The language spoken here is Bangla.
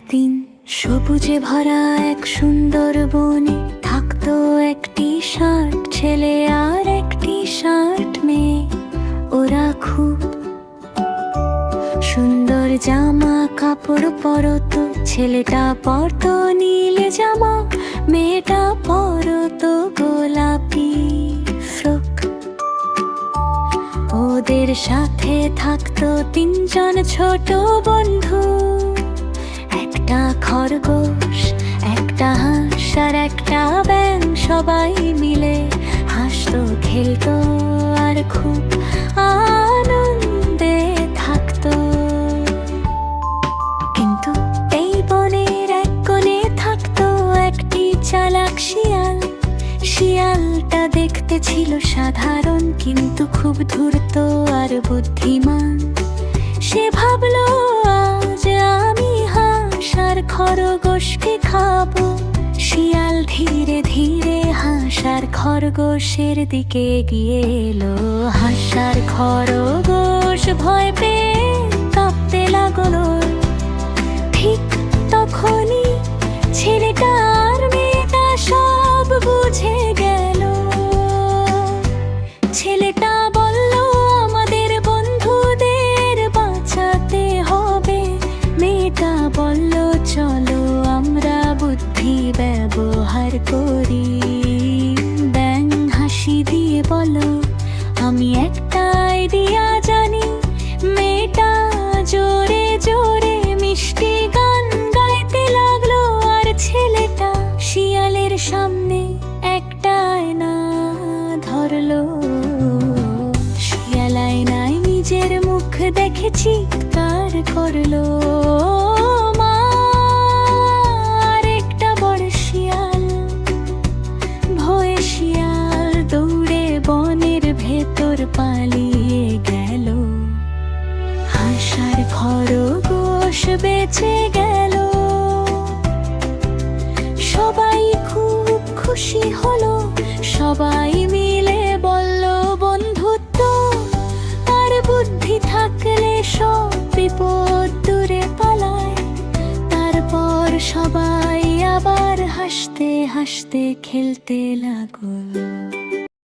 একদিন সবুজে ভরা এক সুন্দর বনে থাকতো একটি ষাট ছেলে আর একটি ষাট মেয়ে। ওরা খুব সুন্দর জামা কাপড় পরতো। ছেলেটা পরতো নীল জামা, মেয়েটা পরতো গোলাপি ফ্রক। ওদের সাথে থাকতো তিনজন ছোট বন্ধু, একটা খরগোশ, একটা হাঁস আর একটা ব্যাঙ। সবাই মিলে হাসতো, খেলতো আর খুব আনন্দে থাকতো। কিন্তু এই বনের এক কোণে থাকতো একটি চালাক শিয়াল। শিয়ালটা দেখতে ছিল সাধারণ, কিন্তু খুব ধূর্ত আর বুদ্ধিমান। সে ভাবলো, আজ আমি হাঁস আর খরগোশকে খাবো। শিয়াল ধীরে ধীরে হাঁস আর খরগোশের দিকে এগিয়ে এলো। হাঁস আর খরগোশ ভয় পেয়ে কাঁপতে লাগলো। ঠিক তখনই ছেলেটা আর মেয়েটা সব বুঝে গেল। ছেলেটা বলল, আমাদের বন্ধুদের বাঁচাতে হবে। মেয়েটা বলল, চলো আমরা বুদ্ধি ব্যবহার করি। ব্যাঙ হাসি দিয়ে বলল, আমি একটা আইডিয়া জানি। মেয়েটা জোরে জোরে মিষ্টি গান গাইতে লাগলো। আর ছেলেটা শিয়ালের সামনে একটা আয়না ধরলো। শিয়াল আয়নায় নিজের মুখ দেখে চিৎকার করলো, মা! আরেকটা বড় শিয়াল। ভয়ে শিয়াল দৌড়ে বনের ভেতর পালিয়ে গেল। হাঁস আর খরগোশ বেঁচে গেল। সবাই খুব খুশি হলো। সবাই মিলে বলল, বন্ধুত্ব আর বুদ্ধি থাকলে সব বিপদ দূরে পালায়। তারপর সবাই আবার হাসতে হাসতে খেলতে লাগলো।